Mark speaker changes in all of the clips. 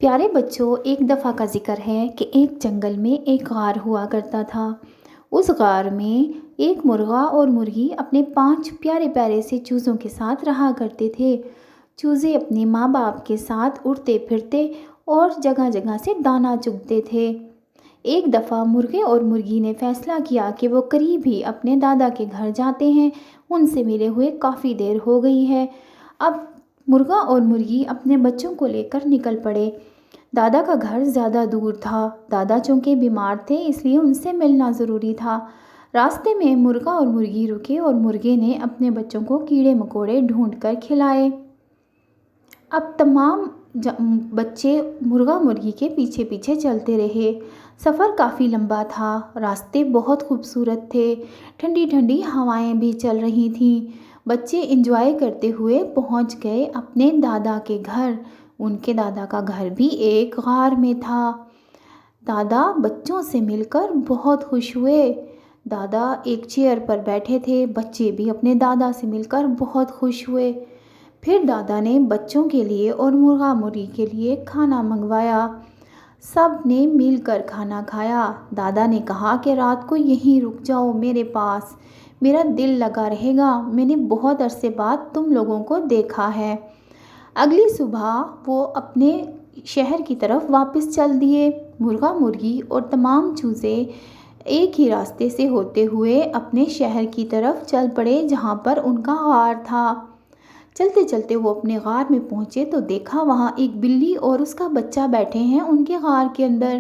Speaker 1: پیارے بچوں، ایک دفعہ کا ذکر ہے کہ ایک جنگل میں ایک غار ہوا کرتا تھا۔ اس غار میں ایک مرغا اور مرغی اپنے 5 پیارے پیارے سے چوزوں کے ساتھ رہا کرتے تھے۔ چوزے اپنے ماں باپ کے ساتھ اڑتے پھرتے اور جگہ جگہ سے دانا چگتے تھے۔ ایک دفعہ مرغے اور مرغی نے فیصلہ کیا کہ وہ قریب ہی اپنے دادا کے گھر جاتے ہیں، ان سے ملے ہوئے کافی دیر ہو گئی ہے۔ اب مرغا اور مرغی اپنے بچوں کو لے کر نکل پڑے۔ دادا کا گھر زیادہ دور تھا۔ دادا چونکہ بیمار تھے اس لیے ان سے ملنا ضروری تھا۔ راستے میں مرغا اور مرغی رکے اور مرغے نے اپنے بچوں کو کیڑے مکوڑے ڈھونڈ کر کھلائے۔ اب تمام بچے مرغا مرغی کے پیچھے پیچھے چلتے رہے۔ سفر کافی لمبا تھا، راستے بہت خوبصورت تھے، ٹھنڈی ٹھنڈی ہوائیں بھی چل رہی تھیں۔ بچے انجوائے کرتے ہوئے پہنچ گئے اپنے دادا کے گھر۔ ان کے دادا کا گھر بھی ایک غار میں تھا۔ دادا بچوں سے مل کر بہت خوش ہوئے۔ دادا ایک چیئر پر بیٹھے تھے، بچے بھی اپنے دادا سے مل کر بہت خوش ہوئے۔ پھر دادا نے بچوں کے لیے اور مرغا مرغی کے لیے کھانا منگوایا۔ سب نے مل کر کھانا کھایا۔ دادا نے کہا کہ رات کو یہیں رک جاؤ میرے پاس، میرا دل لگا رہے گا، میں نے بہت عرصے بعد تم لوگوں کو دیکھا ہے۔ اگلی صبح وہ اپنے شہر کی طرف واپس چل دیے۔ مرغا مرغی اور تمام چوزے ایک ہی راستے سے ہوتے ہوئے اپنے شہر کی طرف چل پڑے جہاں پر ان کا غار تھا۔ چلتے چلتے وہ اپنے غار میں پہنچے تو دیکھا وہاں ایک بلی اور اس کا بچہ بیٹھے ہیں ان کے غار کے اندر۔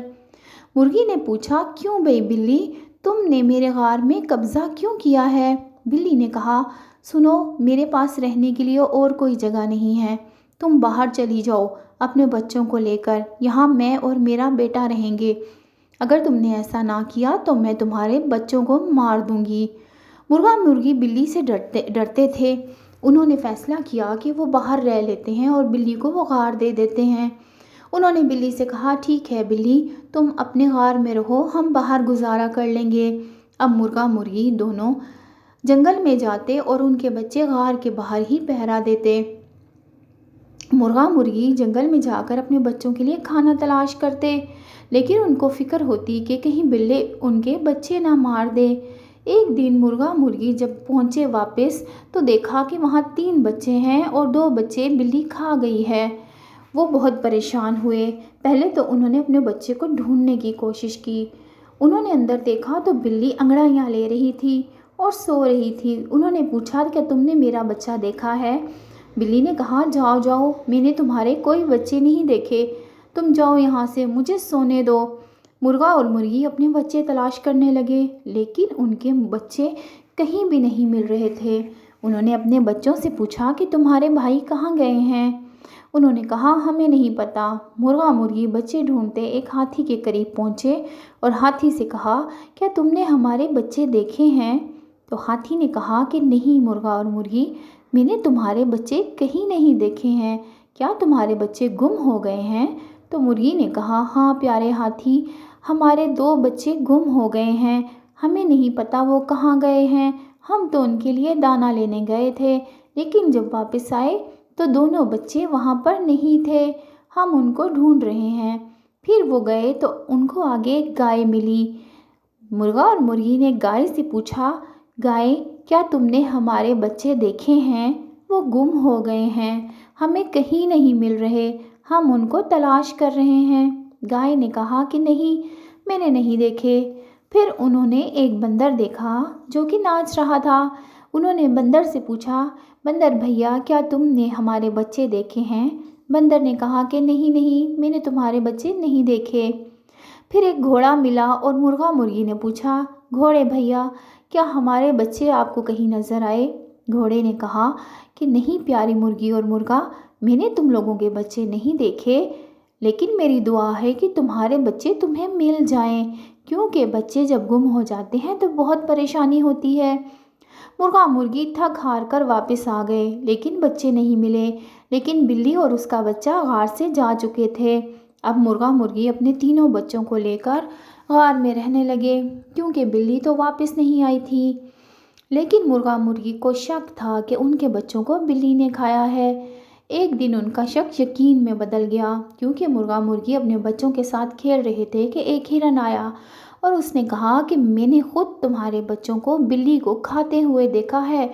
Speaker 1: مرغی نے پوچھا، کیوں بھئی بلی، تم نے میرے غار میں قبضہ کیوں کیا ہے؟ بلی نے کہا، سنو، میرے پاس رہنے کے لیے اور کوئی جگہ نہیں ہے، تم باہر چلی جاؤ اپنے بچوں کو لے کر، یہاں میں اور میرا بیٹا رہیں گے۔ اگر تم نے ایسا نہ کیا تو میں تمہارے بچوں کو مار دوں گی۔ مرغا مرغی بلی سے ڈرتے تھے۔ انہوں نے فیصلہ کیا کہ وہ باہر رہ لیتے ہیں اور بلی کو وہ غار دے دیتے ہیں۔ انہوں نے بلی سے کہا، ٹھیک ہے بلی، تم اپنے غار میں رہو، ہم باہر گزارا کر لیں گے۔ اب مرغا مرغی دونوں جنگل میں جاتے اور ان کے بچے غار کے باہر ہی پہرا دیتے۔ مرغا مرغی جنگل میں جا کر اپنے بچوں کے لیے کھانا تلاش کرتے، لیکن ان کو فکر ہوتی کہ کہیں بلے ان کے بچے نہ مار دے۔ ایک دن مرغا مرغی جب پہنچے واپس تو دیکھا کہ وہاں 3 بچے ہیں اور 2 بچے بلی کھا گئی ہے۔ وہ بہت پریشان ہوئے۔ پہلے تو انہوں نے اپنے بچے کو ڈھونڈنے کی کوشش کی۔ انہوں نے اندر دیکھا تو بلی انگڑائیاں لے رہی تھی اور سو رہی تھی۔ انہوں نے پوچھا، کیا تم نے میرا بچہ دیکھا ہے؟ بلی نے کہا، جاؤ جاؤ، میں نے تمہارے کوئی بچے نہیں دیکھے، تم جاؤ یہاں سے، مجھے سونے دو۔ مرغا اور مرغی اپنے بچے تلاش کرنے لگے، لیکن ان کے بچے کہیں بھی نہیں مل رہے تھے۔ انہوں نے اپنے بچوں سے پوچھا کہ تمہارے بھائی کہاں گئے ہیں؟ انہوں نے کہا، ہمیں نہیں پتا۔ مرغا مرغی بچے ڈھونڈتے ایک ہاتھی کے قریب پہنچے اور ہاتھی سے کہا، کیا تم نے ہمارے بچے دیکھے ہیں؟ تو ہاتھی نے کہا کہ نہیں مرغا اور مرغی، میں نے تمہارے بچے کہیں نہیں دیکھے ہیں، کیا تمہارے بچے گم ہو گئے ہیں؟ تو مرغی نے کہا، ہاں پیارے ہاتھی، ہمارے 2 بچے گم ہو گئے ہیں، ہمیں نہیں پتا وہ کہاں گئے ہیں، ہم تو ان کے لیے دانا لینے گئے تھے، لیکن جب واپس آئے تو دونوں بچے وہاں پر نہیں تھے، ہم ان کو ڈھونڈ رہے ہیں۔ پھر وہ گئے تو ان کو آگے ایک گائے ملی۔ مرغا اور مرغی نے گائے سے پوچھا، گائے، کیا تم نے ہمارے بچے دیکھے ہیں؟ وہ گم ہو گئے ہیں، ہمیں کہیں نہیں مل رہے، ہم ان کو تلاش کر رہے ہیں۔ گائے نے کہا کہ نہیں، میں نے نہیں دیکھے۔ پھر انہوں نے ایک بندر دیکھا جو کہ ناچ رہا تھا۔ انہوں نے بندر سے پوچھا، بندر بھیا، کیا تم نے ہمارے بچے دیکھے ہیں؟ بندر نے کہا کہ نہیں، میں نے تمہارے بچے نہیں دیکھے۔ پھر ایک گھوڑا ملا اور مرغا مرغی نے پوچھا، گھوڑے بھیا، کیا ہمارے بچے آپ کو کہیں نظر آئے؟ گھوڑے نے کہا کہ نہیں پیاری مرغی اور مرغا، میں نے تم لوگوں کے بچے نہیں دیکھے، لیکن میری دعا ہے کہ تمہارے بچے تمہیں مل جائیں، کیونکہ بچے جب گم ہو جاتے ہیں تو بہت پریشانی ہوتی ہے۔ مرغا مرغی تھک ہار کر واپس آ گئے، لیکن بچے نہیں ملے، لیکن بلی اور اس کا بچہ غار سے جا چکے تھے۔ اب مرغا مرغی اپنے تینوں بچوں کو لے کر غار میں رہنے لگے، کیونکہ بلی تو واپس نہیں آئی تھی۔ لیکن مرغا مرغی کو شک تھا کہ ان کے بچوں کو بلی نے کھایا ہے۔ ایک دن ان کا شک یقین میں بدل گیا، کیونکہ مرغا مرغی اپنے بچوں کے ساتھ کھیل رہے تھے کہ ایک ہرن آیا اور اس نے کہا کہ میں نے خود تمہارے بچوں کو بلی کو کھاتے ہوئے دیکھا ہے۔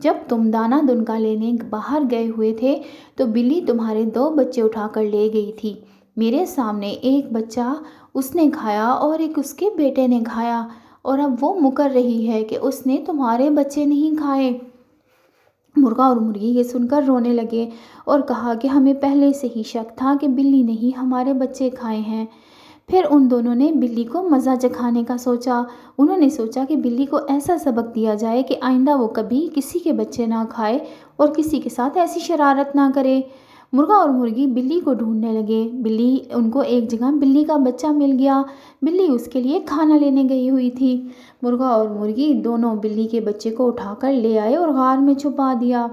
Speaker 1: جب تم دانہ دنکا لینے باہر گئے ہوئے تھے تو بلی تمہارے 2 بچے اٹھا کر لے گئی تھی۔ میرے سامنے ایک بچہ اس نے کھایا اور ایک اس کے بیٹے نے کھایا، اور اب وہ مکر رہی ہے کہ اس نے تمہارے بچے نہیں کھائے۔ مرغا اور مرغی یہ سن کر رونے لگے اور کہا کہ ہمیں پہلے سے ہی شک تھا کہ بلی نے ہی ہمارے بچے کھائے ہیں۔ پھر ان دونوں نے بلی کو مزہ چکھانے کا سوچا۔ انہوں نے سوچا کہ بلی کو ایسا سبق دیا جائے کہ آئندہ وہ کبھی کسی کے بچے نہ کھائے اور کسی کے ساتھ ایسی شرارت نہ کرے۔ مرغا اور مرغی بلی کو ڈھونڈنے لگے۔ ان کو ایک جگہ بلی کا بچہ مل گیا۔ بلی اس کے لیے کھانا لینے گئی ہوئی تھی۔ مرغا اور مرغی دونوں بلی کے بچے کو اٹھا کر لے آئے اور غار میں چھپا دیا۔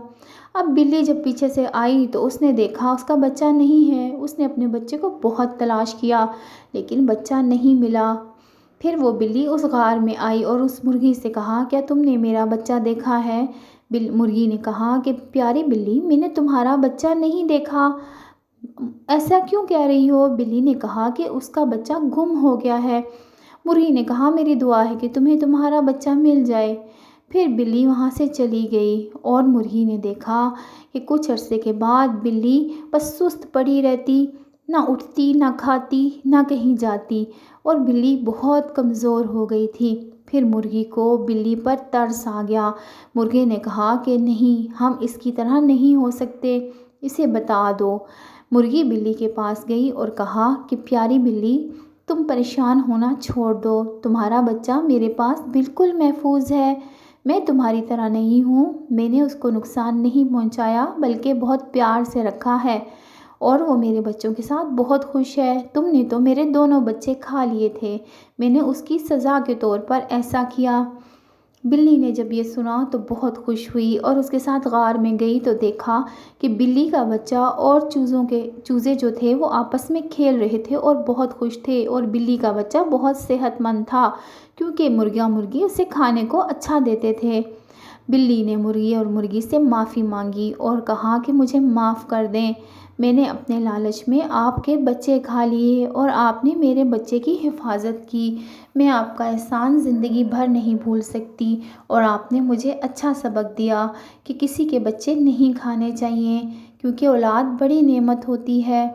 Speaker 1: اب بلی جب پیچھے سے آئی تو اس نے دیکھا اس کا بچہ نہیں ہے۔ اس نے اپنے بچے کو بہت تلاش کیا لیکن بچہ نہیں ملا۔ پھر وہ بلی اس غار میں آئی اور اس مرغی سے کہا، کیا تم نے میرا بچہ دیکھا ہے؟ مرغی نے کہا کہ پیاری بلی، میں نے تمہارا بچہ نہیں دیکھا۔ ایسا کیوں کہہ رہی ہو؟ بلی نے کہا کہ اس کا بچہ گم ہو گیا ہے۔ مرغی نے کہا، میری دعا ہے کہ تمہیں تمہارا بچہ مل جائے۔ پھر بلی وہاں سے چلی گئی اور مرغی نے دیکھا کہ کچھ عرصے کے بعد بلی بس سست پڑی رہتی، نہ اٹھتی، نہ کھاتی، نہ کہیں جاتی، اور بلی بہت کمزور ہو گئی تھی۔ پھر مرغی کو بلی پر ترس آ گیا۔ مرغی نے کہا کہ نہیں، ہم اس کی طرح نہیں ہو سکتے، اسے بتا دو۔ مرغی بلی کے پاس گئی اور کہا کہ پیاری بلی، تم پریشان ہونا چھوڑ دو، تمہارا بچہ میرے پاس بالکل محفوظ ہے۔ میں تمہاری طرح نہیں ہوں، میں نے اس کو نقصان نہیں پہنچایا بلکہ بہت پیار سے رکھا ہے، اور وہ میرے بچوں کے ساتھ بہت خوش ہے۔ تم نے تو میرے دونوں بچے کھا لیے تھے، میں نے اس کی سزا کے طور پر ایسا کیا۔ بلی نے جب یہ سنا تو بہت خوش ہوئی اور اس کے ساتھ غار میں گئی تو دیکھا کہ بلی کا بچہ اور چوزے جو تھے وہ آپس میں کھیل رہے تھے اور بہت خوش تھے، اور بلی کا بچہ بہت صحت مند تھا کیونکہ مرغا مرغی اسے کھانے کو اچھا دیتے تھے۔ بلی نے مرغی اور مرغی سے معافی مانگی اور کہا کہ مجھے معاف کر دیں، میں نے اپنے لالچ میں آپ کے بچے کھا لیے اور آپ نے میرے بچے کی حفاظت کی۔ میں آپ کا احسان زندگی بھر نہیں بھول سکتی، اور آپ نے مجھے اچھا سبق دیا کہ کسی کے بچے نہیں کھانے چاہیے کیونکہ اولاد بڑی نعمت ہوتی ہے۔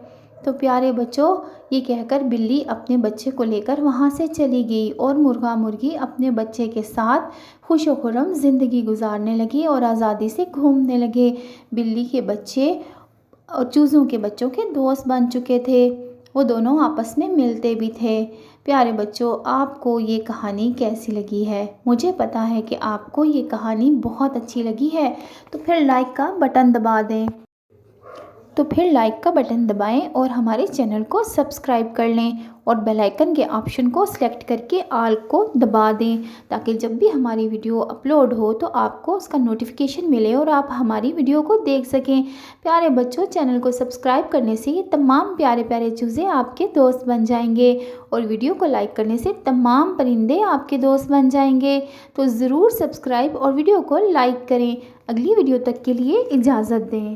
Speaker 1: تو پیارے بچوں، یہ کہہ کر بلی اپنے بچے کو لے کر وہاں سے چلی گئی اور مرغا مرغی اپنے بچے کے ساتھ خوش و خرم زندگی گزارنے لگی اور آزادی سے گھومنے لگے۔ بلی کے بچے اور چوزوں کے بچوں کے دوست بن چکے تھے، وہ دونوں آپس میں ملتے بھی تھے۔ پیارے بچوں، آپ کو یہ کہانی کیسی لگی ہے؟ مجھے پتا ہے کہ آپ کو یہ کہانی بہت اچھی لگی ہے، تو پھر لائک کا بٹن دبائیں اور ہمارے چینل کو سبسکرائب کر لیں اور بیل آئیکن کے آپشن کو سلیکٹ کر کے آل کو دبا دیں تاکہ جب بھی ہماری ویڈیو اپلوڈ ہو تو آپ کو اس کا نوٹیفیکیشن ملے اور آپ ہماری ویڈیو کو دیکھ سکیں۔ پیارے بچوں، چینل کو سبسکرائب کرنے سے یہ تمام پیارے پیارے چوزے آپ کے دوست بن جائیں گے اور ویڈیو کو لائک کرنے سے تمام پرندے آپ کے دوست بن جائیں گے۔ تو ضرور سبسکرائب اور ویڈیو کو لائک کریں۔ اگلی ویڈیو تک کے لیے اجازت دیں۔